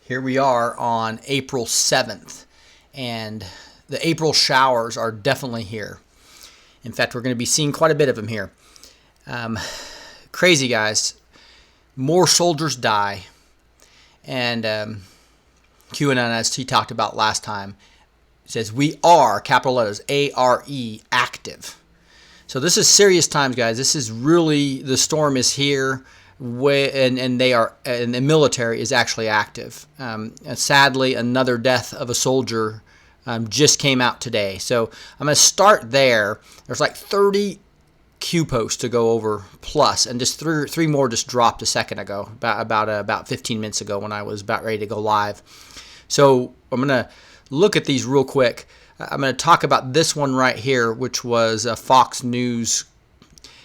Here we are on April 7th, and the April showers are definitely here. In fact, we're going to be seeing quite a bit of them here. Crazy, guys. More soldiers die. And Cueanon, as he talked about last time, says, we are, capital letters, A-R-E, active. So this is serious times, guys. This is really, the storm is here. And they are, and the military is actually active. Sadly, another death of a soldier just came out today. So I'm going to start there. There's like 30 Q posts to go over plus, and just three more just dropped a second ago, about 15 minutes ago when I was about ready to go live. So I'm going to look at these real quick. I'm going to talk about this one right here, which was a Fox News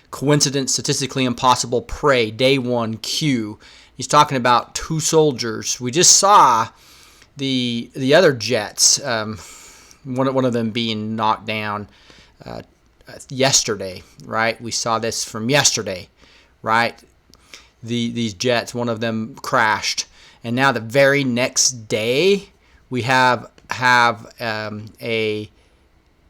coincidence, statistically impossible, prey, day one, Q. He's talking about two soldiers. We just saw the other jets, one of them being knocked down yesterday, right? We saw this from yesterday, right? These jets, one of them crashed, and now the very next day we have a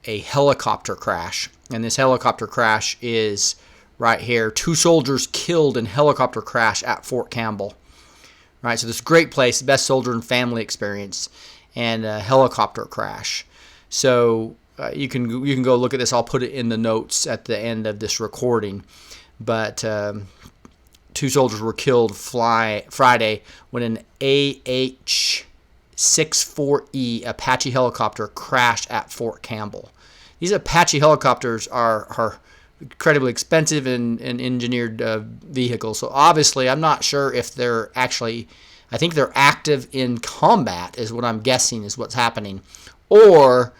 helicopter crash, and this helicopter crash is right here. Two soldiers killed in helicopter crash at Fort Campbell. Right, so this great place, best soldier and family experience, and a helicopter crash. So you can go look at this. I'll put it in the notes at the end of this recording. But two soldiers were killed Friday when an AH-64E Apache helicopter crashed at Fort Campbell. These Apache helicopters are incredibly expensive and engineered vehicles. So obviously, I'm not sure if they're actually, I think they're active in combat is what I'm guessing is what's happening. Or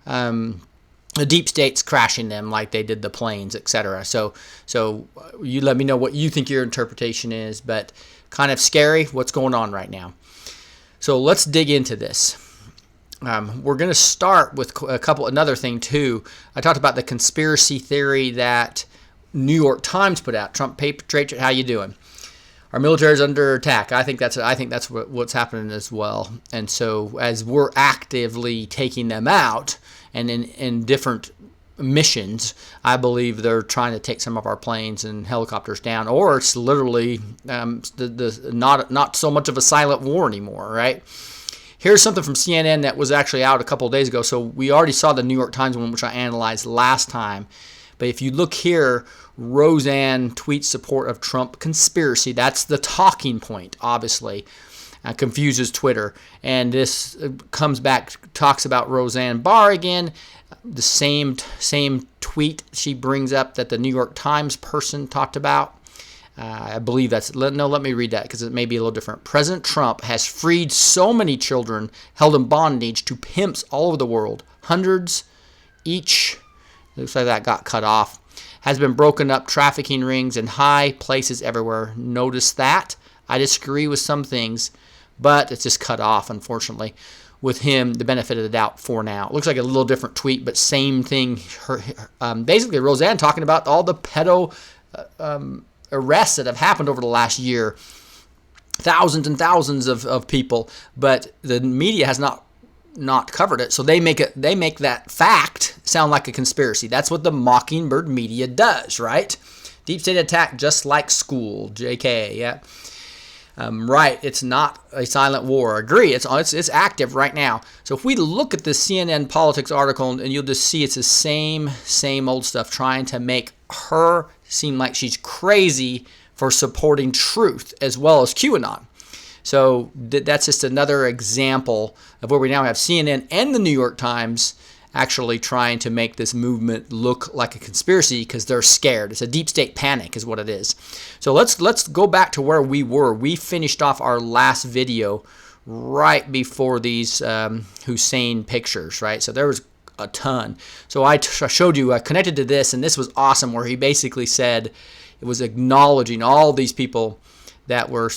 the deep state's crashing them like they did the planes, etc. So you let me know what you think your interpretation is, but kind of scary what's going on right now. So let's dig into this. We're going to start with another thing too. I talked about the conspiracy theory that New York Times put out. Trump Patriot, how you doing? Our military is under attack. I think that's what's happening as well. And so as we're actively taking them out and in different missions, I believe they're trying to take some of our planes and helicopters down, or it's literally not so much of a silent war anymore, right? Here's something from CNN that was actually out a couple of days ago. So we already saw the New York Times one, which I analyzed last time. But if you look here, Roseanne tweets support of Trump conspiracy. That's the talking point, obviously. Confuses Twitter. And this comes back, talks about Roseanne Barr again. The same tweet she brings up that the New York Times person talked about. I believe that's, let me read that because it may be a little different. President Trump has freed so many children held in bondage to pimps all over the world. Hundreds each, looks like that got cut off, has been broken up trafficking rings in high places everywhere. Notice that. I disagree with some things, but it's just cut off, unfortunately. With him, the benefit of the doubt for now. It looks like a little different tweet, but same thing. Basically, Roseanne talking about all the pedo arrests that have happened over the last year, thousands and thousands of people, but the media has not covered it. So they make that fact sound like a conspiracy. That's what the Mockingbird media does, right? Deep state attack, just like school. JK, yeah. Right, it's not a silent war. Agree, it's active right now. So if we look at the CNN Politics article, and you'll just see it's the same old stuff, trying to make her seem like she's crazy for supporting truth as well as QAnon. So that's just another example of where we now have CNN and the New York Times actually trying to make this movement look like a conspiracy because they're scared. It's a deep state panic is what it is. So let's go back to where we were. We finished off our last video right before these Hussein pictures, right? So there was a ton. So I showed you, I connected to this, and this was awesome, where he basically said it was acknowledging all these people that were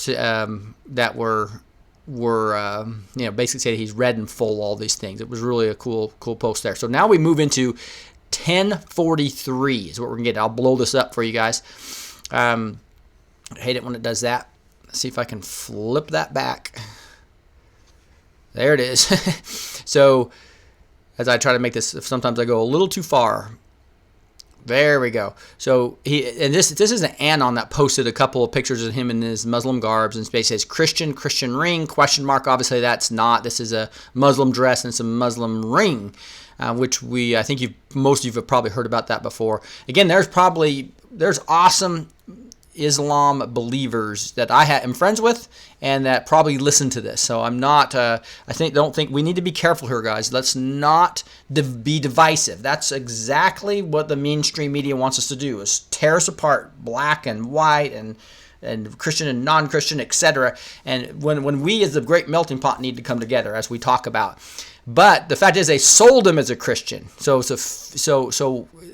basically said he's read and full all these things. It was really a cool post there. So now we move into 1043 is what we're gonna get. I'll blow this up for you guys. I hate it when it does that. Let's see if I can flip that back. There it is. So as I try to make this, sometimes I go a little too far. There we go. So this is an Anon that posted a couple of pictures of him in his Muslim garbs, and space says Christian ring, question mark. Obviously that's not. This is a Muslim dress and it's a Muslim ring, which I think most of you have probably heard about that before. Again, there's awesome Islam believers that I am friends with and that probably listen to this. So I'm not, don't think we need to be careful here, guys. Let's not be divisive. That's exactly what the mainstream media wants us to do, is tear us apart, black and white and Christian and non-Christian, etc. And when we as the great melting pot need to come together, as we talk about. But the fact is, they sold him as a Christian. So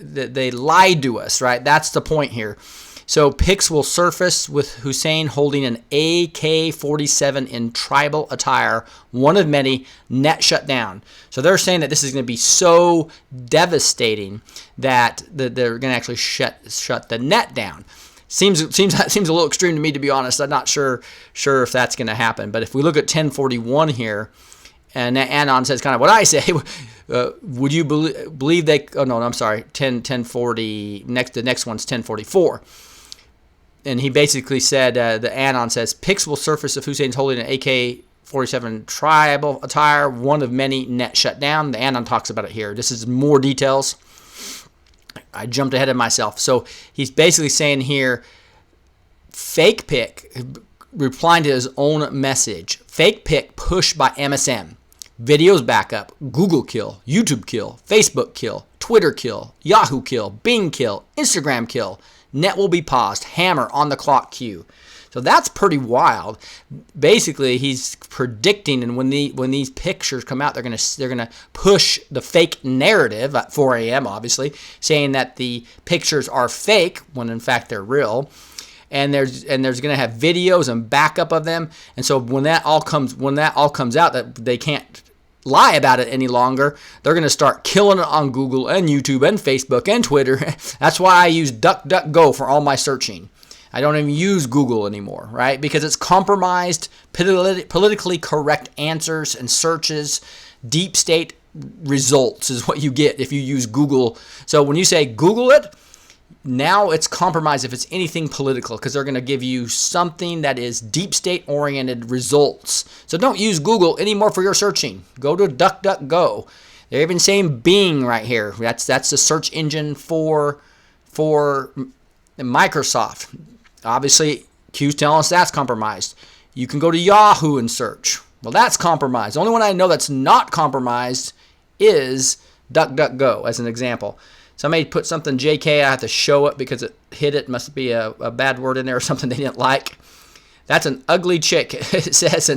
they lied to us, right? That's the point here. So pics will surface with Hussein holding an AK-47 in tribal attire, one of many, net shut down. So they're saying that this is going to be so devastating that they're going to actually shut the net down. Seems a little extreme to me, to be honest. I'm not sure if that's going to happen. But if we look at 1041 here, and Anon says kind of what I say. Would you believe they? Oh no, I'm sorry. 1040. The next one's 1044. And he basically said, the Anon says, pics will surface of Hussein's holding an AK-47 tribal attire, one of many, net shut down. The Anon talks about it here. This is more details. I jumped ahead of myself. So he's basically saying here, fake pic, replying to his own message. Fake pic pushed by MSM. Videos backup. Google kill. YouTube kill. Facebook kill. Twitter kill. Yahoo kill. Bing kill. Instagram kill. Net will be paused. Hammer on the clock queue. So that's pretty wild. Basically, he's predicting, and when these pictures come out, they're gonna push the fake narrative at 4 a.m. obviously, saying that the pictures are fake when in fact they're real. And there's going to have videos and backup of them. And so when that all comes out, that they can't lie about it any longer, they're going to start killing it on Google and YouTube and Facebook and Twitter. That's why I use DuckDuckGo for all my searching. I don't even use Google anymore, right? Because it's compromised, politically correct answers and searches. Deep state results is what you get if you use Google. So when you say Google it, now it's compromised if it's anything political, because they're going to give you something that is deep state oriented results. So don't use Google anymore for your searching. Go to DuckDuckGo. They're even saying Bing right here. That's the search engine for Microsoft. Obviously, Q's telling us that's compromised. You can go to Yahoo and search. Well, that's compromised. The only one I know that's not compromised is DuckDuckGo, as an example. Somebody put something JK, I have to show it because it hit it. Must be a bad word in there or something they didn't like. That's an ugly chick, it says,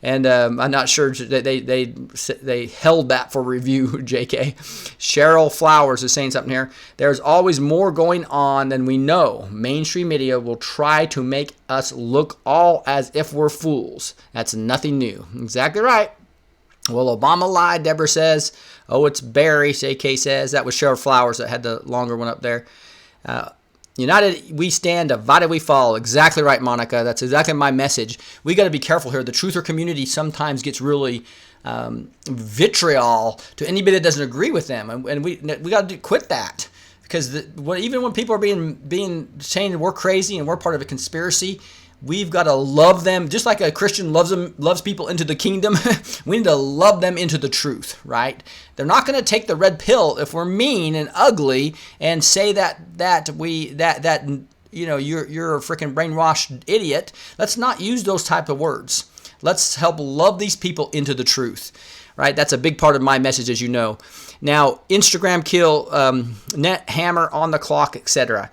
and I'm not sure they held that for review, JK. Cheryl Flowers is saying something here. There's always more going on than we know. Mainstream media will try to make us look all as if we're fools. That's nothing new. Exactly right. Well, Obama lied, Deborah says. Oh, it's Barry, JK says. That was Cheryl Flowers that had the longer one up there. United we stand, divided we fall. Exactly right, Monica. That's exactly my message. We got to be careful here. The truther community sometimes gets really vitriol to anybody that doesn't agree with them, and we got to quit that, because even when people are being saying we're crazy and we're part of a conspiracy, we've got to love them just like a Christian loves people into the kingdom. We need to love them into the truth, right? They're not going to take the red pill if we're mean and ugly and say that you're a freaking brainwashed idiot. Let's not use those type of words. Let's help love these people into the truth, right? That's a big part of my message, as you know. Now, Instagram kill, net hammer on the clock, etc.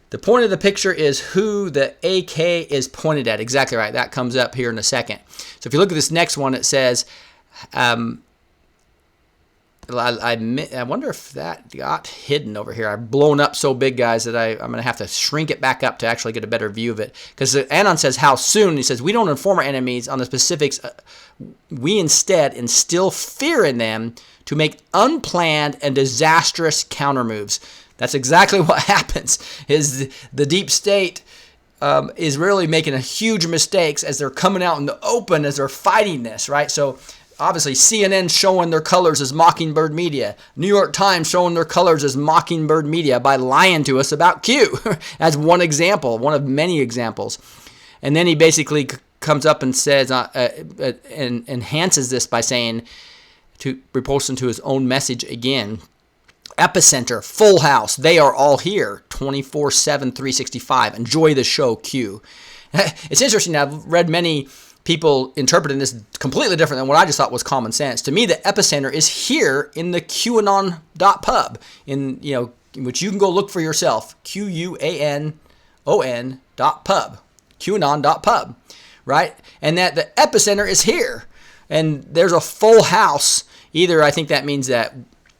The point of the picture is who the AK is pointed at. Exactly right. That comes up here in a second. So if you look at this next one, it says, I wonder if that got hidden over here. I've blown up so big, guys, that I'm going to have to shrink it back up to actually get a better view of it. Because Anon says, how soon? He says, we don't inform our enemies on the specifics. We instead instill fear in them to make unplanned and disastrous countermoves. That's exactly what happens. Is the deep state is really making a huge mistakes as they're coming out in the open, as they're fighting this, right? So Obviously, CNN showing their colors as Mockingbird Media. New York Times showing their colors as Mockingbird Media by lying to us about Q. As one example, one of many examples. And then he basically comes up and says, and enhances this by saying, reposting to his own message again, Epicenter, Full House, they are all here, 24/7, 365. Enjoy the show, Q. It's interesting. I've read many people interpreting this completely different than what I just thought was common sense. To me, the epicenter is here in the Cueanon.pub, which you can go look for yourself. Cuanon.pub. Cueanon.pub, right? And that the epicenter is here. And there's a full house. Either I think that means that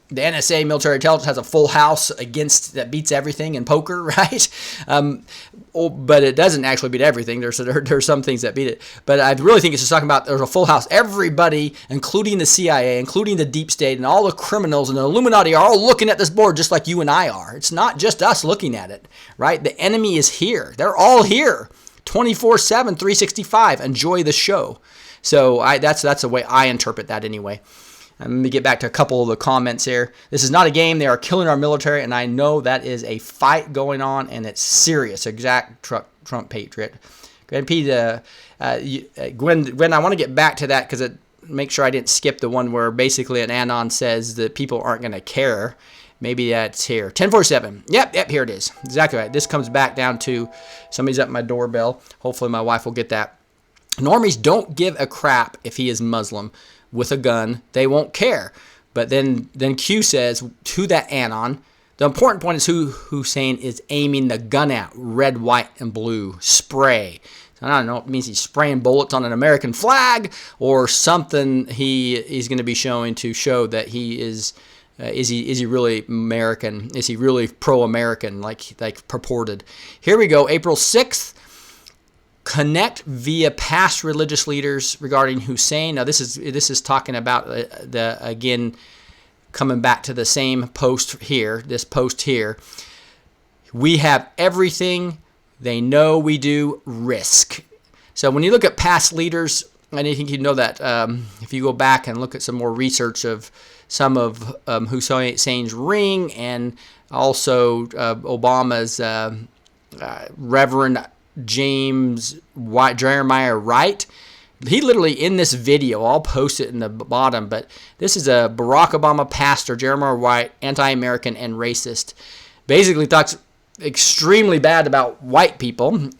the NSA, military intelligence, has a full house that beats everything in poker, right? But it doesn't actually beat everything. There's some things that beat it. But I really think it's just talking about there's a full house. Everybody, including the CIA, including the deep state, and all the criminals and the Illuminati are all looking at this board just like you and I are. It's not just us looking at it, right? The enemy is here. They're all here, 24/7, 365. Enjoy the show. So that's the way I interpret that anyway. Let me get back to a couple of the comments here. This is not a game. They are killing our military, and I know that is a fight going on, and it's serious. Exact Trump patriot. Gwen, I want to get back to that because make sure I didn't skip the one where basically an Anon says that people aren't going to care. Maybe that's here. 1047. Yep, here it is. Exactly right. This comes back down to somebody's at my doorbell. Hopefully my wife will get that. Normies don't give a crap if he is Muslim with a gun. They won't care. But then Q says to that Anon, the important point is who Hussein is aiming the gun at. Red, white, and blue. Spray. So I don't know. It means he's spraying bullets on an American flag or something he's going to be showing to show that he is... Is he really American? Is he really pro-American like purported? Here we go. April 6th. Connect via past religious leaders regarding Hussein. Now this is talking about again coming back to the same post here. This post here. We have everything they know we do. Risk. So when you look at past leaders, I think you know that if you go back and look at some more research of some of Hussein's ring and also Obama's Reverend Jeremiah Wright. He literally in this video, I'll post it in the bottom, but this is a Barack Obama pastor, Jeremiah Wright, anti-American and racist. Basically talks extremely bad about white people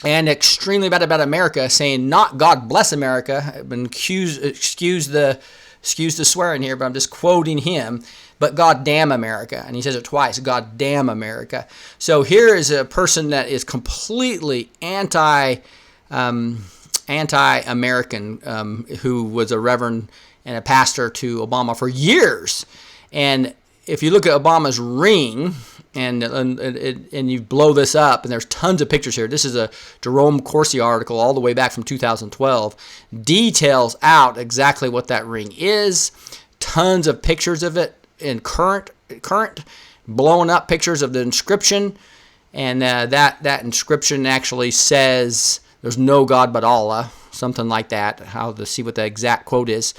and extremely bad about America, saying not God bless America. I've been excuse the swearing here, but I'm just quoting him. But God damn America. And he says it twice, God damn America. So here is a person that is completely anti-American, who was a reverend and a pastor to Obama for years. And if you look at Obama's ring, and you blow this up, and there's tons of pictures here. This is a Jerome Corsi article all the way back from 2012. Details out exactly what that ring is. Tons of pictures of it in current blown up pictures of the inscription. And that inscription actually says there's no God but Allah. Something like that. How to see what the exact quote is.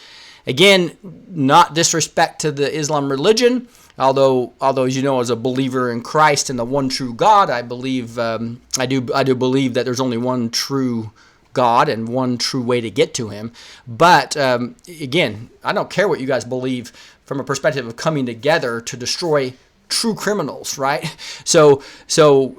Again, not disrespect to the Islam religion. Although as you know, as a believer in Christ and the one true God, I believe I do believe that there's only one true God and one true way to get to Him. But again, I don't care what you guys believe from a perspective of coming together to destroy true criminals, right? So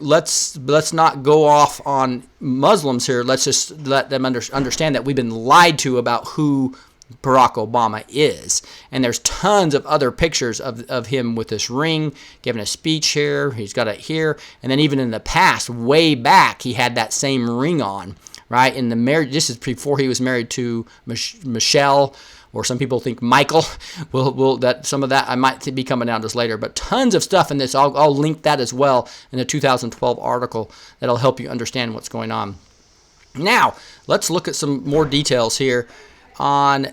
let's not go off on Muslims here. Let's just let them understand that we've been lied to about who Barack Obama is. And there's tons of other pictures of him with this ring, giving a speech here. He's got it here. And then even in the past, way back, he had that same ring on, right? In the marriage, this is before he was married to Michelle, or some people think Michael. Some of that I might be coming down to this later. But tons of stuff in this. I'll link that as well in the 2012 article that'll help you understand what's going on. Now, let's look at some more details here on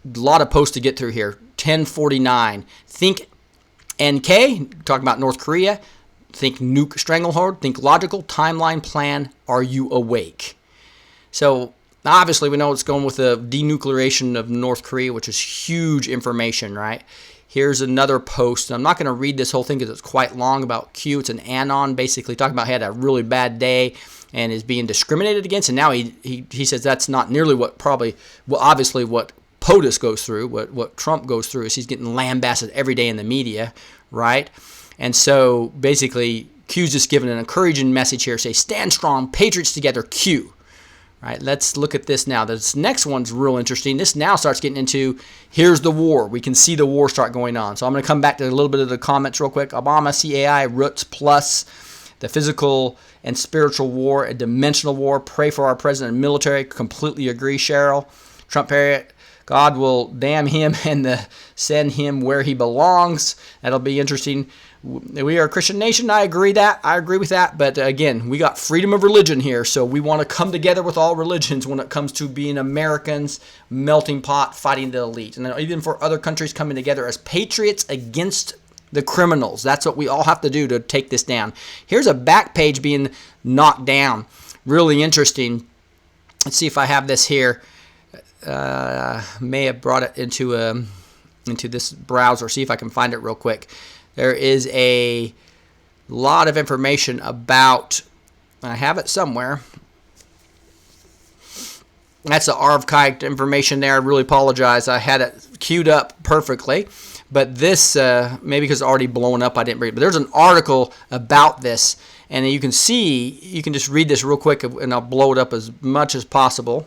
a lot of posts to get through here. 1049. Think NK, talking about North Korea. Think nuke stranglehold. Think logical timeline plan. Are you awake? So Obviously, we know it's going with the denuclearization of North Korea, which is huge information, right? Here's another post. I'm not going to read this whole thing because it's quite long about Q. It's an anon, basically talking about he had a really bad day and is being discriminated against. And now he says that's not nearly what obviously what POTUS goes through, what Trump goes through is he's getting lambasted every day in the media, right? And so basically Q's just giving an encouraging message here. Say, stand strong, patriots together, Q. Right, let's look at this now. This next one's real interesting. This now starts getting into, here's the war. We can see the war start going on. So I'm going to come back to a little bit of the comments real quick. Obama, CAI, roots plus, the physical and spiritual war, a dimensional war. Pray for our president and military. Completely agree, Cheryl. Trump Harriet, God will damn him and send him where he belongs. That'll be interesting. We are a Christian nation. I agree with that. But again, we got freedom of religion here. So we want to come together with all religions when it comes to being Americans, melting pot, fighting the elite. And even for other countries coming together as patriots against the criminals. That's what we all have to do to take this down. Here's a back page being knocked down. Really interesting. Let's see if I have this here. May have brought it into this browser. See if I can find it real quick. There is a lot of information about, I have it somewhere. That's the archived information there. I really apologize. I had it queued up perfectly. But this, maybe because it's already blown up, I didn't read it. But there's an article about this. And you can see, you can just read this real quick, and I'll blow it up as much as possible.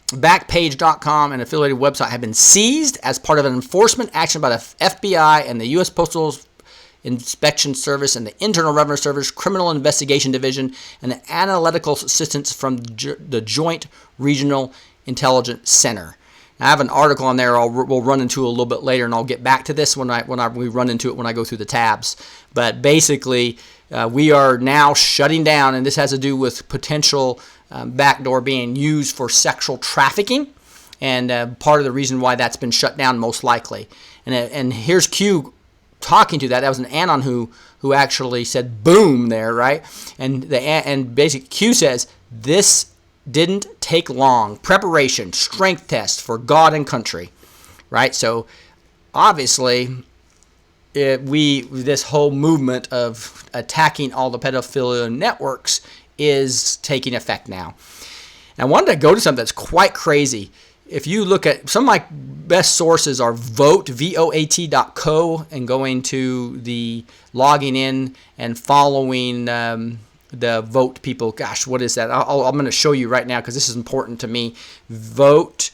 Backpage.com and affiliated website have been seized as part of an enforcement action by the FBI and the U.S. Postal Inspection Service and the Internal Revenue Service, Criminal Investigation Division, and the Analytical Assistance from the Joint Regional Intelligence Center. Now, I have an article on there we'll run into a little bit later, and I'll get back to this when we run into it when I go through the tabs. But basically, we are now shutting down, and this has to do with potential backdoor being used for sexual trafficking, and part of the reason why that's been shut down most likely. And here's Q talking to that. That was an anon who actually said boom there, right? And basically Q says this didn't take long. Preparation, strength test for God and country, right? So obviously this whole movement of attacking all the pedophilia networks is taking effect now. And I wanted to go to something that's quite crazy. If you look at some of my best sources are voat.co, and going to the logging in and following the vote people. Gosh, what is that? I'm going to show you right now because this is important to me. Vote,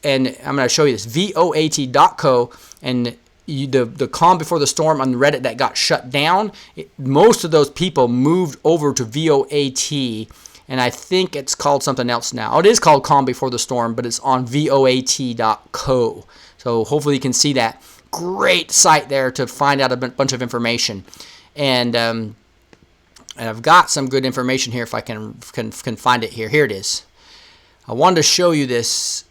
and I'm going to show you this. voat.co, and the calm before the storm on Reddit that got shut down, most of those people moved over to VOAT, and I think it's called something else now. It is called Calm Before the Storm, but it's on voat.co. So hopefully you can see that. Great site there to find out a bunch of information. And I've got some good information here if I can find it here. Here it is. I wanted to show you this.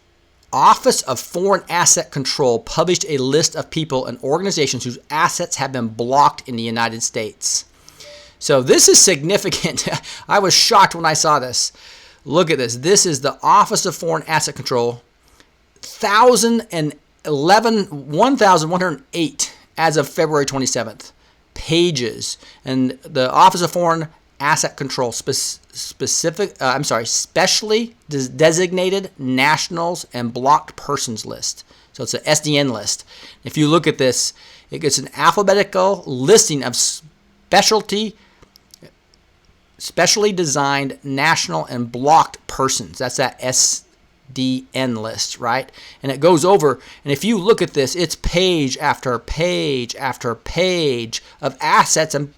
Office of Foreign Asset Control published a list of people and organizations whose assets have been blocked in the United States. So this is significant. I was shocked when I saw this. Look at this. This is the Office of Foreign Asset Control, 1,108 as of February 27th. Pages. And the Office of Foreign Asset Control, specially designated nationals and blocked persons list. So it's an SDN list. If you look at this, it gets an alphabetical listing of specially designed national and blocked persons. That's that SDN list, right? And it goes over, and if you look at this, it's page after page after page of assets, and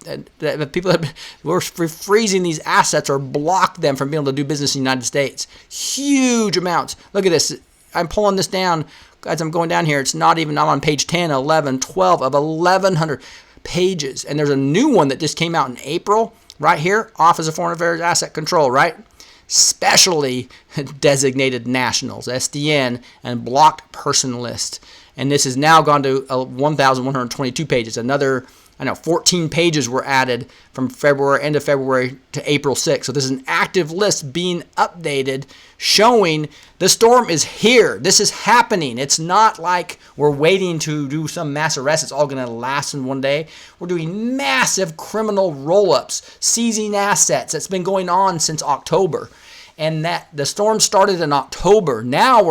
people that were freezing these assets or blocked them from being able to do business in the United States. Huge amounts. Look at this. I'm pulling this down. Guys, I'm going down here. It's not even, I'm on page 10, 11, 12 of 1,100 pages. And there's a new one that just came out in April. Right here, Office of Foreign Affairs Asset Control, right? Specially designated nationals, SDN, and blocked person list. And this has now gone to 1,122 pages. Another I know 14 pages were added from end of February to April 6th. So this is an active list being updated showing the storm is here. This is happening. It's not like we're waiting to do some mass arrest. It's all going to last in one day. We're doing massive criminal roll-ups, seizing assets. That's been going on since October. And that the storm started in October. Now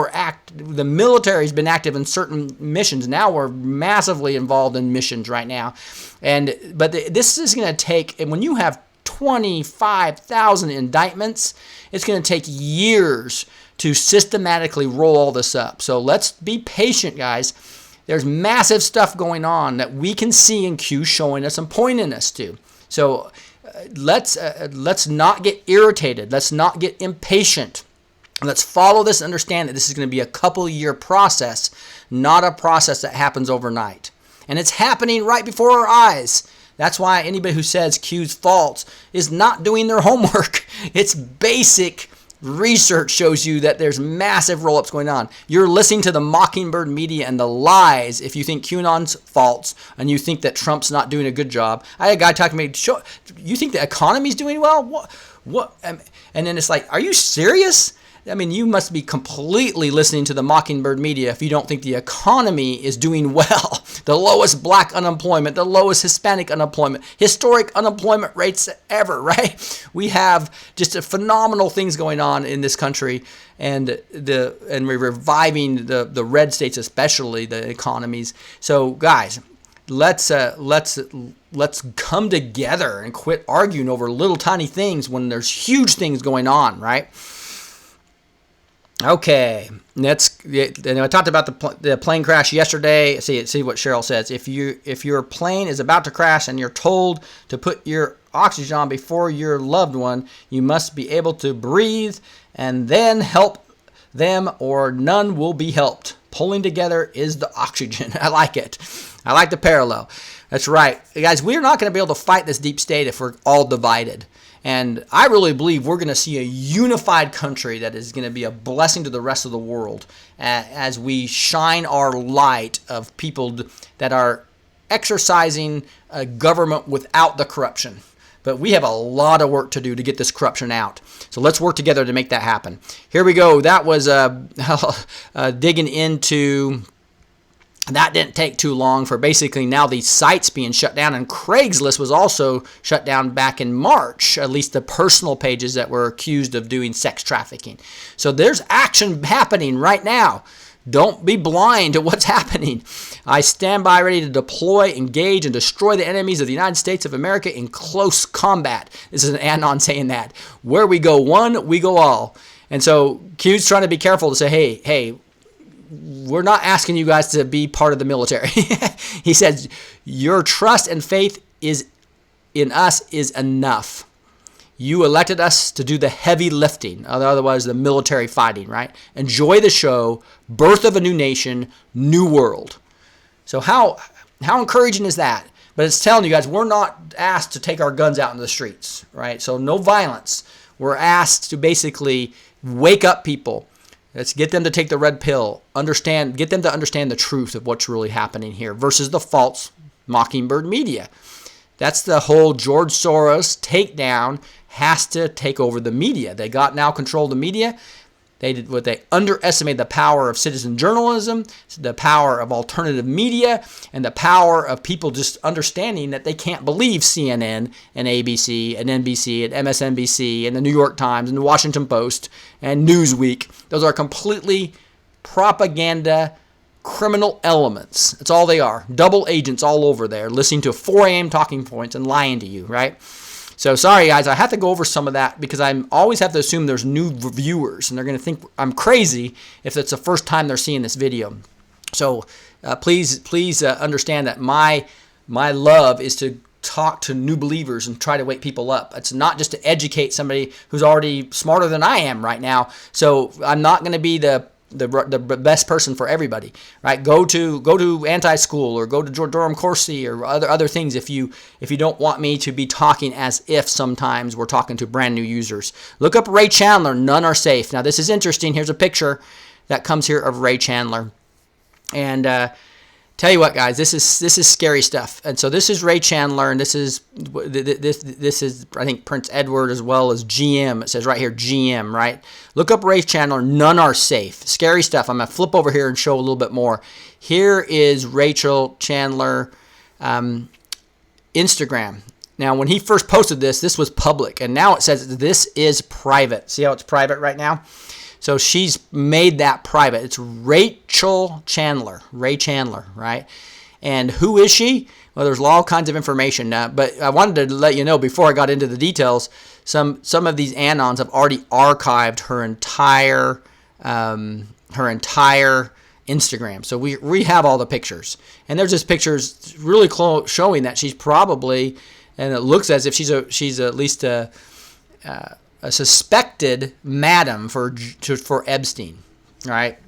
the military's been active in certain missions. Now we're massively involved in missions right now. But this is going to take, and when you have 25,000 indictments, it's going to take years to systematically roll all this up. So let's be patient, guys. There's massive stuff going on that we can see in Q showing us and pointing us to. So let's not get irritated. Let's not get impatient. Let's follow this and understand that this is going to be a couple-year process, not a process that happens overnight. And it's happening right before our eyes. That's why anybody who says Q's false is not doing their homework. It's basic research shows you that there's massive roll-ups going on. You're listening to the Mockingbird media and the lies if you think QAnon's false and you think that Trump's not doing a good job. I had a guy talking to me, you think the economy's doing well? What? And then it's like, are you serious? I mean, you must be completely listening to the Mockingbird media if you don't think the economy is doing well. The lowest black unemployment, the lowest Hispanic unemployment, historic unemployment rates ever, right? We have just phenomenal things going on in this country, and we're reviving the red states, especially the economies. So, guys, let's come together and quit arguing over little tiny things when there's huge things going on, right? Okay, I talked about the plane crash yesterday. See what Cheryl says. If your plane is about to crash and you're told to put your oxygen on before your loved one, you must be able to breathe and then help them, or none will be helped. Pulling together is the oxygen. I like it. I like the parallel. That's right, guys. We're not going to be able to fight this deep state if we're all divided. And I really believe we're going to see a unified country that is going to be a blessing to the rest of the world as we shine our light of people that are exercising a government without the corruption. But we have a lot of work to do to get this corruption out. So let's work together to make that happen. Here we go. That was digging into... That didn't take too long for basically now these sites being shut down. And Craigslist was also shut down back in March, at least the personal pages that were accused of doing sex trafficking. So there's action happening right now. Don't be blind to what's happening. I stand by ready to deploy, engage, and destroy the enemies of the United States of America in close combat. This is an Anon saying that. Where we go one, we go all. And so Q's trying to be careful to say, hey, we're not asking you guys to be part of the military. He says, your trust and faith in us is enough. You elected us to do the heavy lifting, otherwise the military fighting, right? Enjoy the show, birth of a new nation, new world. So how encouraging is that? But it's telling you guys, we're not asked to take our guns out into the streets, right? So no violence. We're asked to basically wake up people. Let's get them to take the red pill, get them to understand the truth of what's really happening here versus the false Mockingbird media. That's the whole George Soros takedown has to take over the media. They got now control of the media. They underestimated the power of citizen journalism, the power of alternative media, and the power of people just understanding that they can't believe CNN and ABC and NBC and MSNBC and the New York Times and the Washington Post and Newsweek. Those are completely propaganda criminal elements. That's all they are. Double agents all over there listening to 4 a.m. talking points and lying to you, right? So sorry, guys, I have to go over some of that because I always have to assume there's new viewers, and they're going to think I'm crazy if it's the first time they're seeing this video. So please understand that my love is to talk to new believers and try to wake people up. It's not just to educate somebody who's already smarter than I am right now. So I'm not going to be the best person for everybody, right? Go to Anti-School or go to Durham Corsi or other things if you don't want me to be talking as if sometimes we're talking to brand new users. Look up Ray Chandler, None Are Safe. Now this is interesting. Here's a picture that comes here of Ray Chandler. And Tell you what, guys, this is scary stuff. And so this is Ray Chandler, and this is I think Prince Edward as well as GM. It says right here GM, right? Look up Ray Chandler. None are safe. Scary stuff. I'm gonna flip over here and show a little bit more. Here is Rachel Chandler Instagram. Now, when he first posted this, this was public, and now it says this is private. See how it's private right now? So she's made that private. It's Rachel Chandler, Ray Chandler, right? And who is she? Well, there's all kinds of information. But I wanted to let you know before I got into the details, some of these Anons have already archived her entire Instagram. So we have all the pictures. And there's just pictures really showing that she's probably, and it looks as if she's at least a suspected madam for Epstein, right?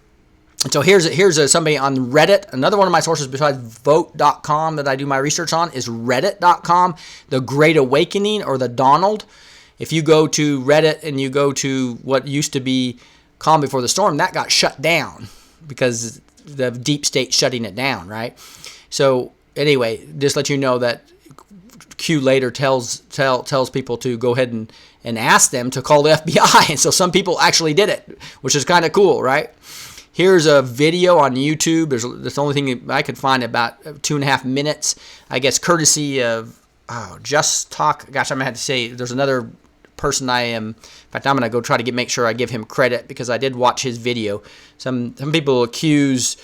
And so here's somebody on Reddit. Another one of my sources besides Vote.com that I do my research on is Reddit.com. The Great Awakening, or the Donald. If you go to Reddit and you go to what used to be Calm Before the Storm, that got shut down because the deep state shutting it down, right? So anyway, just let you know that Q later tells people to go ahead and ask them to call the FBI. And so some people actually did it, which is kind of cool, right? Here's a video on YouTube. That's the only thing I could find, about 2.5 minutes, I guess, courtesy of Just Talk. Gosh, I'm going to have to say there's another person in fact, I'm going to go try to make sure I give him credit because I did watch his video. Some people accuse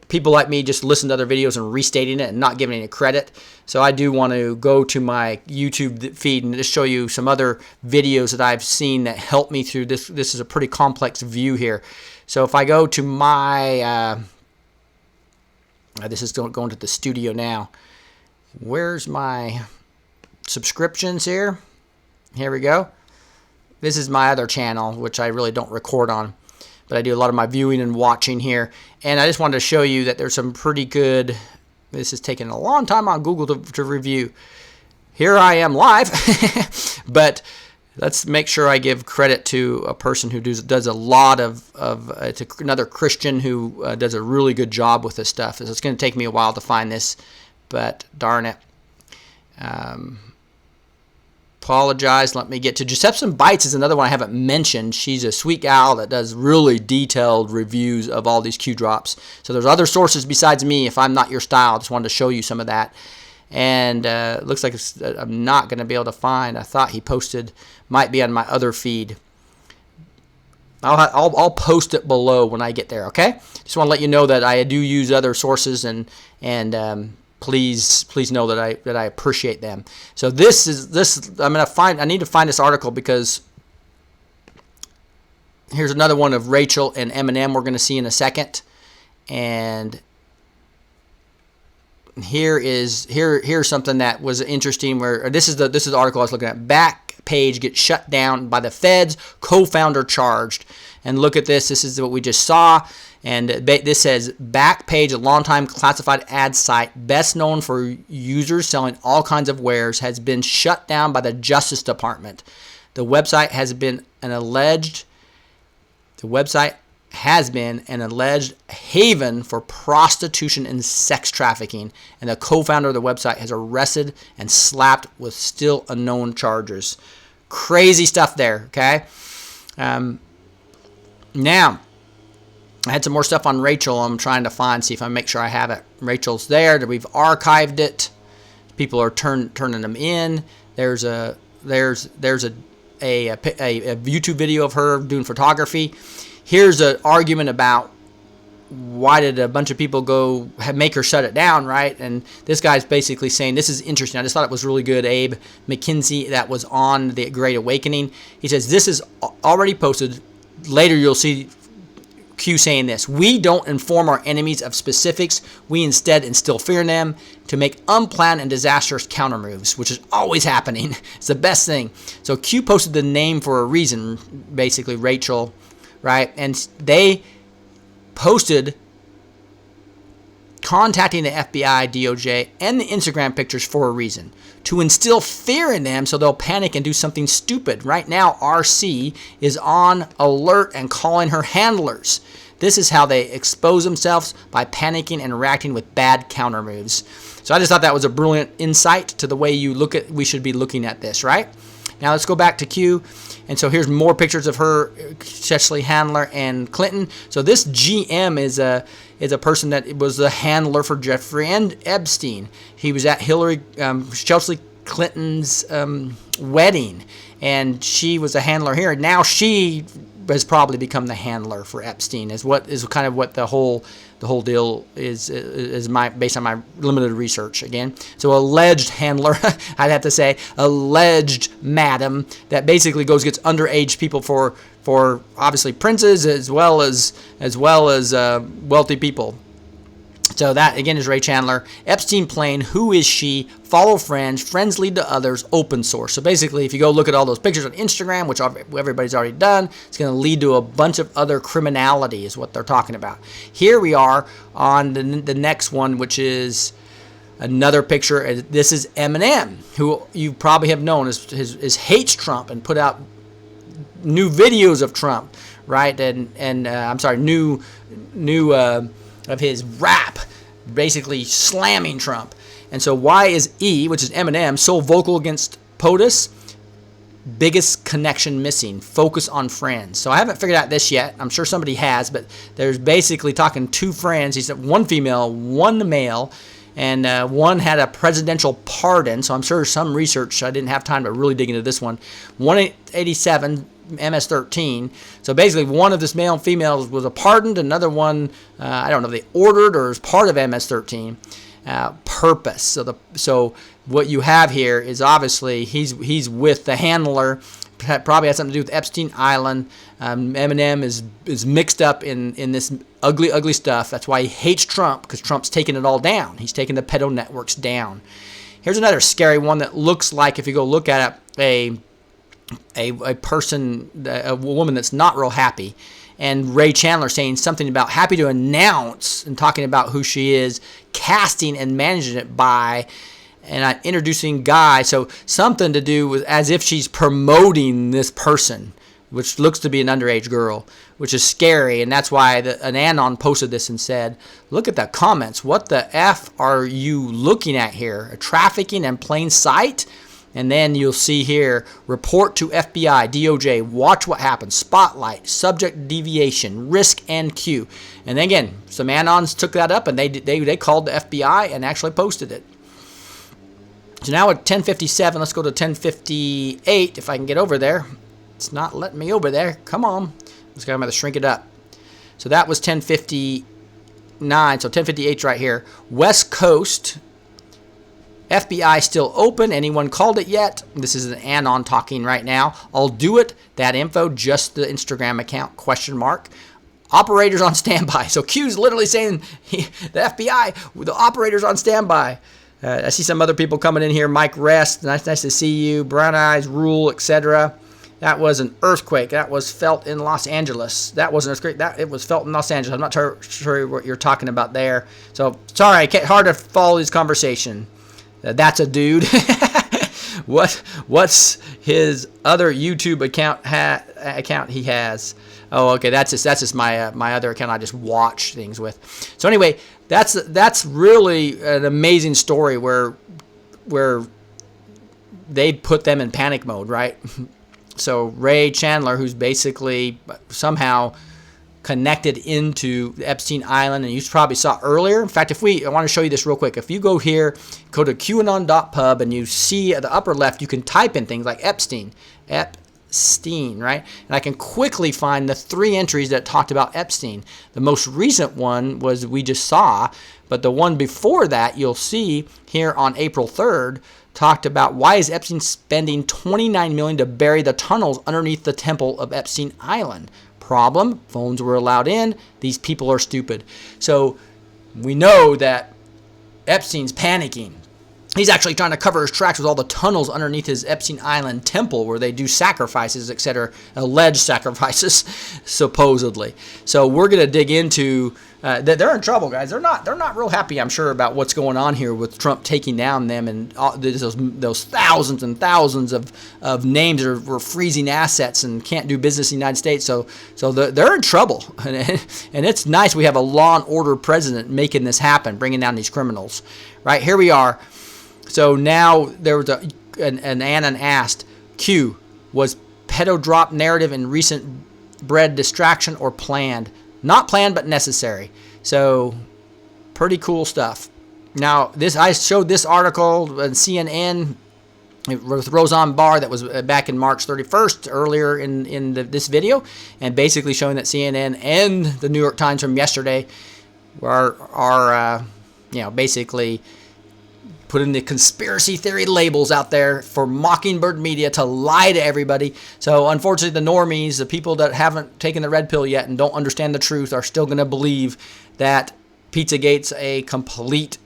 people like me just listen to other videos and restating it and not giving it credit. So I do want to go to my YouTube feed and just show you some other videos that I've seen that help me through this. This is a pretty complex view here. So if I go to my, this is going to the studio now. Where's my subscriptions here? Here we go. This is my other channel, which I really don't record on, but I do a lot of my viewing and watching here. And I just wanted to show you that there's some pretty good, this has taken a long time on Google to review. Here I am live, but let's make sure I give credit to a person who does a lot of it's another Christian who does a really good job with this stuff. So it's going to take me a while to find this, but darn it. Apologize. Let me get to Giuseppe Bites is another one I haven't mentioned. She's a sweet gal that does really detailed reviews of all these Q drops. So there's other sources besides me. If I'm not your style, I just wanted to show you some of that. And it looks like I'm not going to be able to find. I thought he posted, might be on my other feed. I'll post it below when I get there. Okay. Just want to let you know that I do use other sources and please know that I appreciate them. So I need to find this article because here's another one of Rachel and Eminem we're going to see in a second. And here's something that was interesting where this is the article I was looking at. Backpage gets shut down by the feds, co-founder charged. And look at this. This is what we just saw. And this says Backpage, a longtime classified ad site best known for users selling all kinds of wares, has been shut down by the Justice Department. The website has been an alleged haven for prostitution and sex trafficking, and the co-founder of the website has arrested and slapped with still unknown charges. Crazy stuff there, okay? Now, I had some more stuff on Rachel I'm trying to find, see if I make sure I have it. Rachel's there. We've archived it. People are turning them in. There's a YouTube video of her doing photography. Here's an argument about why did a bunch of people make her shut it down, right? And this guy's basically saying, this is interesting. I just thought it was really good. Abe McKinsey, that was on the Great Awakening. He says, this is already posted. Later you'll see Q saying this: we don't inform our enemies of specifics. We instead instill fear in them to make unplanned and disastrous counter moves, which is always happening. It's the best thing. So Q posted the name for a reason, basically Rachel, right? And they posted contacting the FBI, DOJ, and the Instagram pictures for a reason. To instill fear in them so they'll panic and do something stupid. Right now, RC is on alert and calling her handlers. This is how they expose themselves, by panicking and reacting with bad counter moves. So I just thought that was a brilliant insight to the way we should be looking at this, right? Now let's go back to Q. And so here's more pictures of her, Chelsea Handler and Clinton. So this GM is a person that was the handler for Jeffrey and Epstein. He was at Chelsea Clinton's wedding, and she was a handler here. Now she has probably become the handler for Epstein, is kind of what the whole deal is based on my limited research again. So alleged handler, I'd have to say, alleged madam that basically gets underage people for obviously princes as well as wealthy people. So that, again, is Ray Chandler. Epstein plane, who is she? Follow friends. Friends lead to others. Open source. So basically, if you go look at all those pictures on Instagram, which everybody's already done, it's going to lead to a bunch of other criminality is what they're talking about. Here we are on the next one, which is another picture. This is Eminem, who you probably have known is hates Trump and put out new videos of Trump, right? And I'm sorry, new of his rap, basically slamming Trump. And so why is E, which is Eminem, so vocal against POTUS? Biggest connection missing. Focus on friends. So I haven't figured out this yet. I'm sure somebody has, but there's basically talking two friends. He said one female, one male, and one had a presidential pardon. So I'm sure some research. I didn't have time to really dig into this one. 187 MS-13. So basically, one of this male and female was pardoned. Another one, I don't know if they ordered or is part of MS-13. Purpose. So what you have here is obviously he's with the handler. Probably has something to do with Epstein Island. Eminem is mixed up in this ugly stuff. That's why he hates Trump, because Trump's taking it all down. He's taking the pedo networks down. Here's another scary one that looks like, if you go look at it, a person, a woman that's not real happy, and Ray Chandler saying something about happy to announce and talking about who she is, casting and managing it by, and introducing Guy. So something to do with as if she's promoting this person, which looks to be an underage girl, which is scary. And that's why an Anon posted this and said, look at the comments. What the F are you looking at here? Trafficking in plain sight? And then you'll see here, report to FBI, DOJ, watch what happens, spotlight, subject deviation, risk, and Q. And then again, some Anons took that up and they called the FBI and actually posted it. So now at 10:57, let's go to 10:58 if I can get over there. It's not letting me over there. Come on. I'm going to shrink it up. So that was 10:59. So 10:58 right here. West Coast. FBI still open. Anyone called it yet? This is an Anon talking right now. I'll do it. That info, just the Instagram account, question mark. Operators on standby. So Q's literally saying the FBI, the operators on standby. I see some other people coming in here. Mike Rest, nice to see you. Brown Eyes, Rule, etc. That was an earthquake. That was felt in Los Angeles. That wasn't an earthquake. It was felt in Los Angeles. I'm not sure what you're talking about there. So sorry, hard to follow this conversation. That's a dude. What's his other YouTube account he has? Oh, okay, that's just my other account I just watch things with. So anyway, that's really an amazing story where they put them in panic mode, right? So Ray Chandler, who's basically somehow connected into Epstein Island, and you probably saw earlier. In fact, I want to show you this real quick. If you go here, go to Cueanon.pub, and you see at the upper left, you can type in things like Epstein, right? And I can quickly find the 3 entries that talked about Epstein. The most recent one was we just saw, but the one before that, you'll see here on April 3rd, talked about why is Epstein spending $29 million to bury the tunnels underneath the temple of Epstein Island. Problem, phones were allowed in. These people are stupid. So we know that Epstein's panicking. He's actually trying to cover his tracks with all the tunnels underneath his Epstein Island temple where they do sacrifices, etc., alleged sacrifices, supposedly. So we're going to dig into that. They're in trouble, guys. They're not real happy, I'm sure, about what's going on here with Trump taking down them and all, those thousands and thousands of names that were freezing assets and can't do business in the United States. So they're in trouble, and it's nice we have a law and order president making this happen, bringing down these criminals. Right, here we are. So now there was an Anon asked, Q, was pedo drop narrative in recent bread distraction or planned? Not planned, but necessary. So pretty cool stuff. Now, I showed this article on CNN with Roseanne Barr that was back in March 31st, earlier in this video, and basically showing that CNN and the New York Times from yesterday are basically putting the conspiracy theory labels out there for Mockingbird Media to lie to everybody. So unfortunately, the normies, the people that haven't taken the red pill yet and don't understand the truth, are still going to believe that Pizzagate's a complete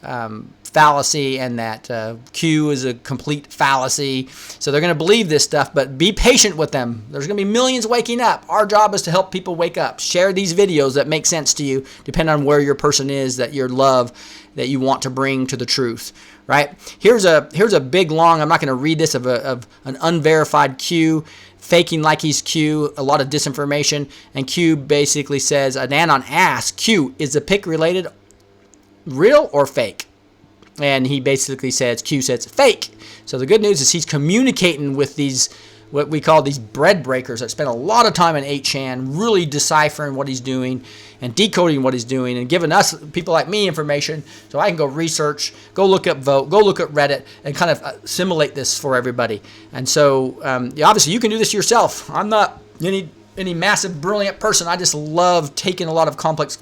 fallacy and that Q is a complete fallacy. So they're going to believe this stuff, but be patient with them. There's going to be millions waking up. Our job is to help people wake up. Share these videos that make sense to you, depending on where your person is that you love, that you want to bring to the truth. Right? Here's a big long, I'm not going to read this, of an unverified Q faking like he's Q, a lot of disinformation, and Q basically says, an Anon asks, Q, is the pic related real or fake? And he basically says, Q says, fake. So the good news is he's communicating with these, what we call these bread breakers that spend a lot of time in 8chan really deciphering what he's doing and decoding what he's doing and giving us, people like me, information so I can go research, go look up Vote, go look at Reddit, and kind of assimilate this for everybody. And so obviously you can do this yourself. I'm not any massive, brilliant person. I just love taking a lot of complex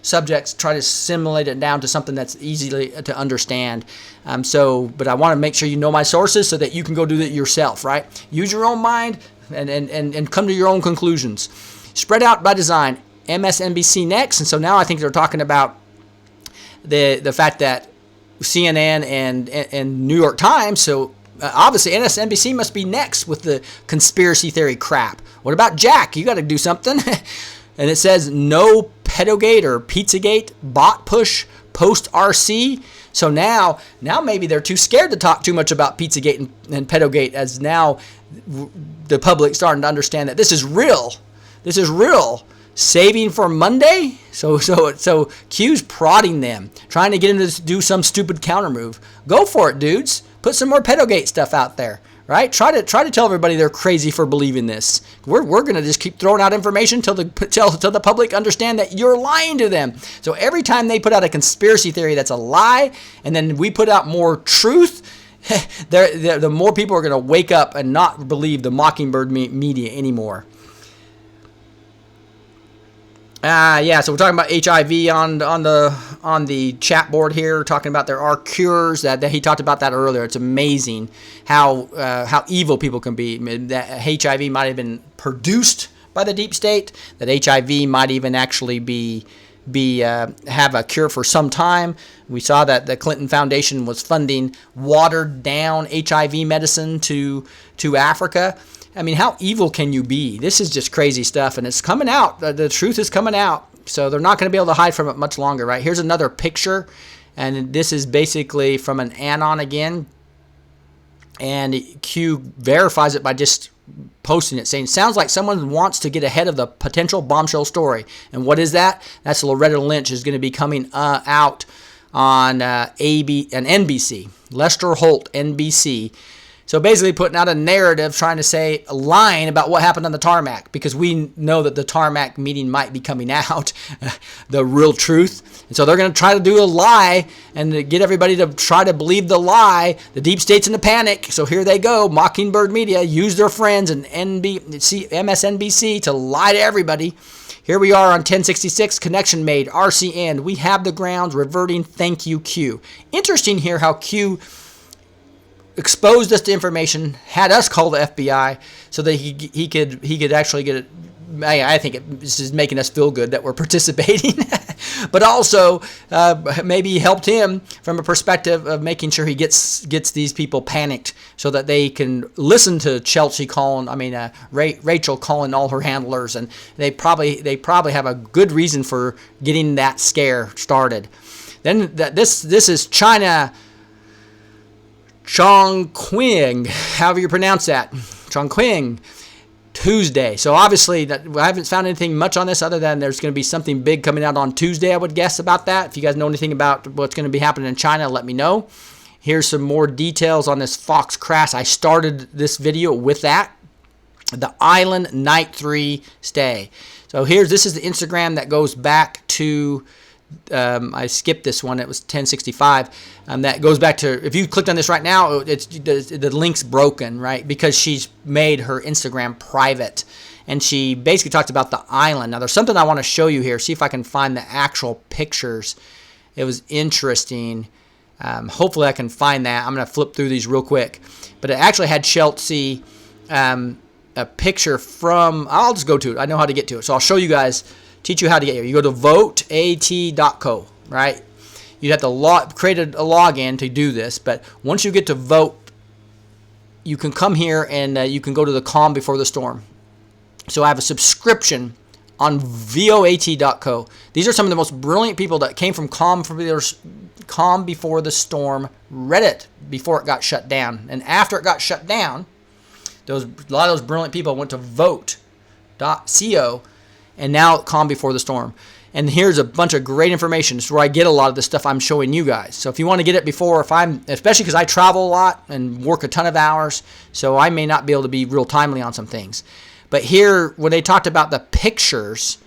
subjects, try to assimilate it down to something that's easily to understand. But I want to make sure you know my sources so that you can go do it yourself, right? Use your own mind and come to your own conclusions. Spread out by design. MSNBC next. And so now I think they're talking about the fact that CNN and New York Times, so obviously MSNBC must be next with the conspiracy theory crap. What about Jack? You got to do something. And it says no pedogate or Pizzagate, bot push, post RC. So now maybe they're too scared to talk too much about Pizzagate and pedogate, as now the public starting to understand that this is real. This is real. Saving for Monday. So Q's prodding them, trying to get them to do some stupid counter move. Go for it, dudes. Put some more pedogate stuff out there. Right? Try to tell everybody they're crazy for believing this. We're gonna just keep throwing out information till the public understand that you're lying to them. So every time they put out a conspiracy theory that's a lie, and then we put out more truth, the more people are gonna wake up and not believe the Mockingbird media anymore. So we're talking about HIV on the chat board here, talking about there are cures. That he talked about that earlier. It's amazing how evil people can be. That HIV might have been produced by the deep state. That HIV might even actually have a cure for some time. We saw that the Clinton Foundation was funding watered down HIV medicine to Africa. I mean, how evil can you be? This is just crazy stuff, and it's coming out. The truth is coming out, so they're not going to be able to hide from it much longer, right? Here's another picture, and this is basically from an Anon again, and Q verifies it by just posting it, saying, sounds like someone wants to get ahead of the potential bombshell story. And what is that? That's Loretta Lynch is going to be coming out on NBC. Lester Holt, NBC. So basically putting out a narrative, trying to say, lying about what happened on the tarmac, because we know that the tarmac meeting might be coming out, the real truth. And so they're going to try to do a lie and to get everybody to try to believe the lie. The deep state's in a panic. So here they go. Mockingbird Media use their friends and MSNBC to lie to everybody. Here we are on 1066, connection made, RCN. We have the grounds, reverting, thank you, Q. Interesting here how Q exposed us to information, had us call the FBI so that he could actually get it. I think this is making us feel good that we're participating. but also maybe helped him from a perspective of making sure he gets these people panicked so that they can listen to Rachel calling all her handlers, and they probably have a good reason for getting that scare started. Then this is China Chongqing, however you pronounce that, Chongqing, Tuesday. So obviously I haven't found anything much on this other than there's going to be something big coming out on Tuesday, I would guess, about that. If you guys know anything about what's going to be happening in China, let me know. Here's some more details on this Fox crash. I started this video with that. The Island Night 3 stay. So this is the Instagram that goes back to, I skipped this one, it was 1065. That goes back to, if you clicked on this right now, the link's broken, right? Because she's made her Instagram private. And she basically talked about the island. Now, there's something I want to show you here. See if I can find the actual pictures. It was interesting. Hopefully I can find that. I'm going to flip through these real quick. But it actually had Chelsea, a picture from, I'll just go to it. I know how to get to it. So I'll show you guys, teach you how to get here. You go to voteat.co, right? You'd have to create a login to do this. But once you get to vote, you can come here and you can go to the Calm Before the Storm. So I have a subscription on voat.co. These are some of the most brilliant people that came from Calm Before the Storm Reddit before it got shut down. And after it got shut down, a lot of those brilliant people went to vote.co, and now Calm Before the Storm. And here's a bunch of great information. This is where I get a lot of the stuff I'm showing you guys. So if you want to get it before, especially because I travel a lot and work a ton of hours, so I may not be able to be real timely on some things. But here, when they talked about the pictures,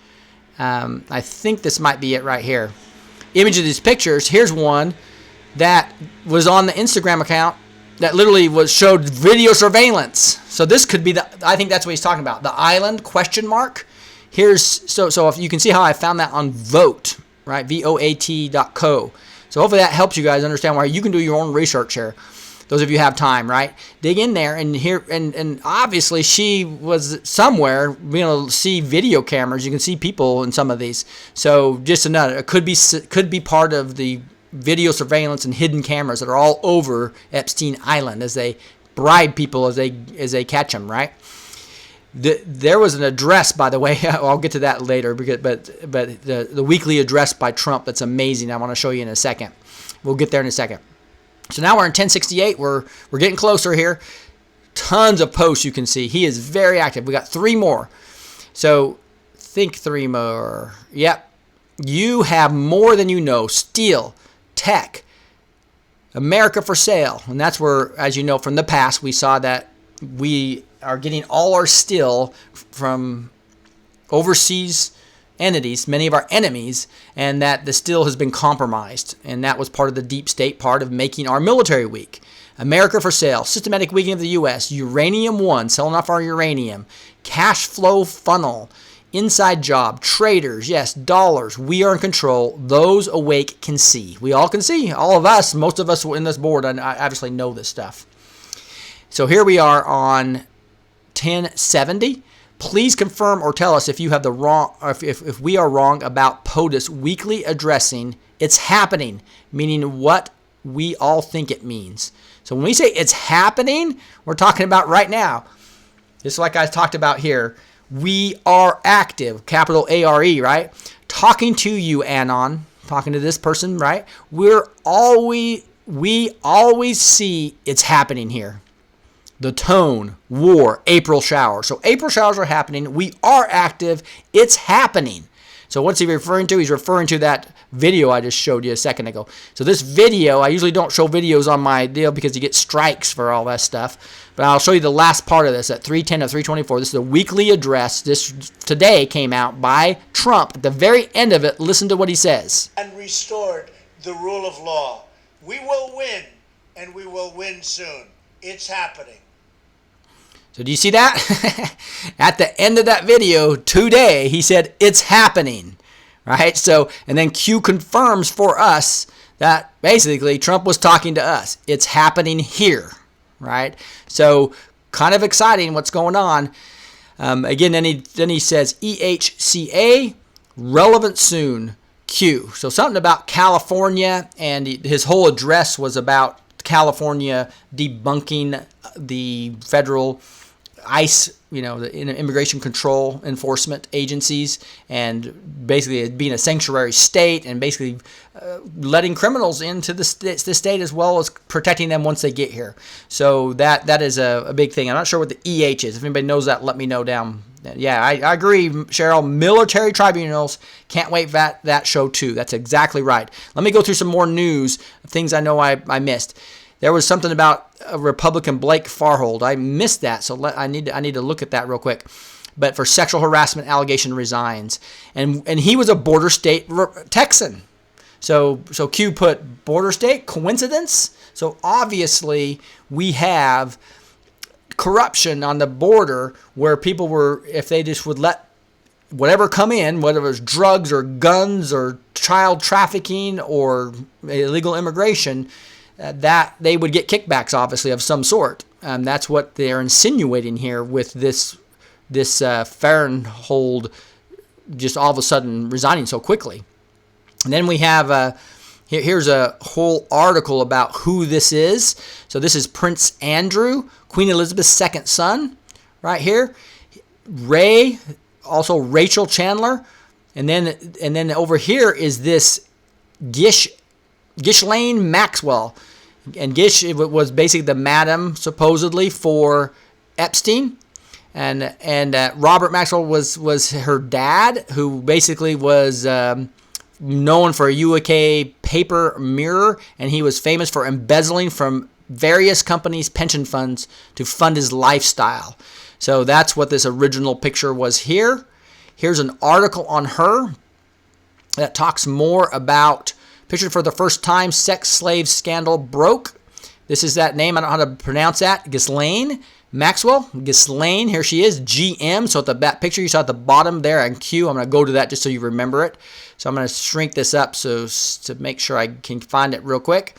I think this might be it right here. Image of these pictures. Here's one that was on the Instagram account that literally showed video surveillance. So this could be I think that's what he's talking about. The island ? So if you can see how I found that on Vote, right? voat.co. So hopefully that helps you guys understand why you can do your own research here. Those of you who have time, right? Dig in there and here, and obviously she was somewhere being able to see video cameras. You can see people in some of these. So just another, it could be part of the video surveillance and hidden cameras that are all over Epstein Island as they bribe people as they catch them, right? There was an address, by the way. I'll get to that later, but the weekly address by Trump that's amazing. I want to show you in a second. We'll get there in a second. So now we're in 1068. We're getting closer here. Tons of posts you can see. He is very active. We got 3 more. So think 3 more. Yep. You have more than you know. Steel, tech, America for sale. And that's where, as you know from the past, we saw that we are getting all our steel from overseas entities, many of our enemies, and that the steel has been compromised. And that was part of the deep state part of making our military weak. America for sale, systematic weakening of the U.S., Uranium One, selling off our uranium, cash flow funnel, inside job, traders, yes, dollars, we are in control. Those awake can see. We all can see. All of us, most of us in this board, I obviously know this stuff. So here we are on 1070. Please confirm or tell us if you have the wrong, or if we are wrong about POTUS weekly addressing it's happening, meaning what we all think it means. So when we say it's happening, we're talking about right now. Just like I talked about here, we are active, capital A-R-E, right? Talking to you, Anon, talking to this person, right? We always see it's happening here. The tone, war, April showers. So April showers are happening. We are active. It's happening. So what's he referring to? He's referring to that video I just showed you a second ago. So this video, I usually don't show videos on my deal because you get strikes for all that stuff. But I'll show you the last part of this at 310 of 324. This is a weekly address. This today came out by Trump. At the very end of it, listen to what he says. And restored the rule of law. We will win, and we will win soon. It's happening. So do you see that? At the end of that video today, he said, it's happening, right? So, and then Q confirms for us that basically Trump was talking to us. It's happening here, right? So kind of exciting what's going on. Again, then he says EHCA, relevant soon. Q. So something about California, and his whole address was about California debunking the federal ICE, the immigration control enforcement agencies, and basically being a sanctuary state, and basically letting criminals into the state as well as protecting them once they get here. So that is a big thing. I'm not sure what the EH is. If anybody knows that, let me know down. Yeah, I agree, Cheryl. Military tribunals. Can't wait for that show too. That's exactly right. Let me go through some more news, things I know I missed. There was something about Republican Blake Farhold. I missed that, so I need to look at that real quick. But for sexual harassment allegation resigns, and he was a border state Texan. So Q put border state, coincidence? So obviously we have corruption on the border where people were, if they just would let whatever come in, whether it was drugs or guns or child trafficking or illegal immigration, that they would get kickbacks, obviously, of some sort. That's what they're insinuating here with this Farnhold just all of a sudden resigning so quickly. And then we have here's a whole article about who this is. So this is Prince Andrew, Queen Elizabeth's second son, right here. Ray, also Rachel Chandler, and then over here is this Ghislaine Maxwell. And Gish was basically the madam, supposedly, for Epstein. And Robert Maxwell was her dad, who basically was known for a UK paper mirror, and he was famous for embezzling from various companies' pension funds to fund his lifestyle. So that's what this original picture was here. Here's an article on her that talks more about, pictured for the first time, sex slave scandal broke. This is that name. I don't know how to pronounce that. Ghislaine Maxwell. Ghislaine. Here she is. GM. So at the back picture you saw at the bottom there on Q. I'm going to go to that just so you remember it. So I'm going to shrink this up so to make sure I can find it real quick.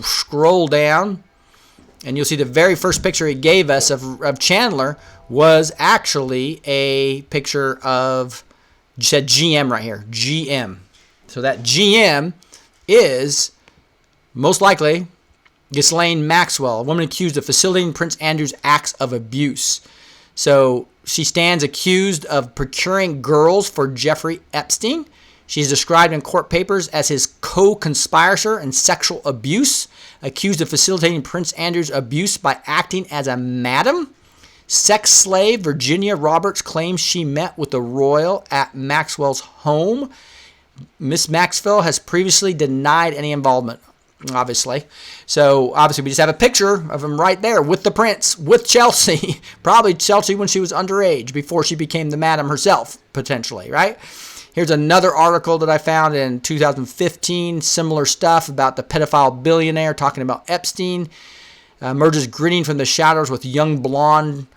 Scroll down, and you'll see the very first picture he gave us of Chandler was actually a picture of, said GM right here. GM. So that GM is most likely Ghislaine Maxwell, a woman accused of facilitating Prince Andrew's acts of abuse. So she stands accused of procuring girls for Jeffrey Epstein. She's described in court papers as his co-conspirator in sexual abuse, accused of facilitating Prince Andrew's abuse by acting as a madam. Sex slave Virginia Roberts claims she met with the royal at Maxwell's home. Miss Maxwell has previously denied any involvement, obviously. So, obviously, we just have a picture of him right there with the prince, with Chelsea. Probably Chelsea when she was underage, before she became the madam herself, potentially, right? Here's another article that I found in 2015, similar stuff about the pedophile billionaire, talking about Epstein. Emerges grinning from the shadows with young blonde.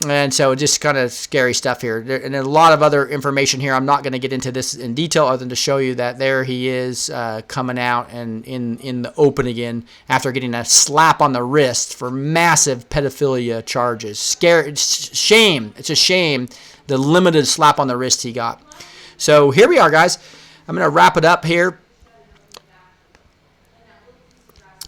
And so just kind of scary stuff here. And a lot of other information here. I'm not going to get into this in detail other than to show you that there he is coming out and in the open again after getting a slap on the wrist for massive pedophilia charges. Shame. It's a shame the limited slap on the wrist he got. So here we are, guys. I'm going to wrap it up here.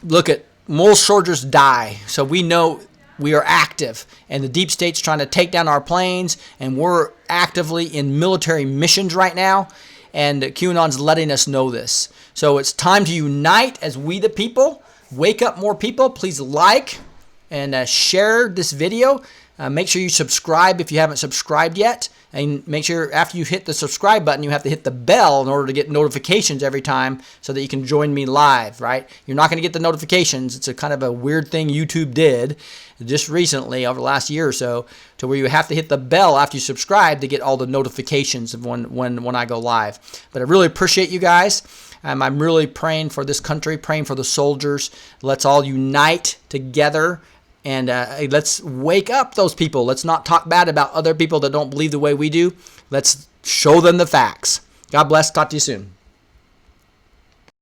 Look at mole soldiers die. So we know we are active, and the deep state's trying to take down our planes, and we're actively in military missions right now, and QAnon's letting us know this. So it's time to unite as we the people. Wake up more people. Please like and share this video. Make sure you subscribe if you haven't subscribed yet. And make sure after you hit the subscribe button, you have to hit the bell in order to get notifications every time so that you can join me live, right? You're not going to get the notifications. It's a kind of a weird thing YouTube did just recently over the last year or so, to where you have to hit the bell after you subscribe to get all the notifications of when I go live. But I really appreciate you guys. I'm really praying for this country, praying for the soldiers. Let's all unite together. And let's wake up those people. Let's not talk bad about other people that don't believe the way we do. Let's show them the facts. God bless. Talk to you soon.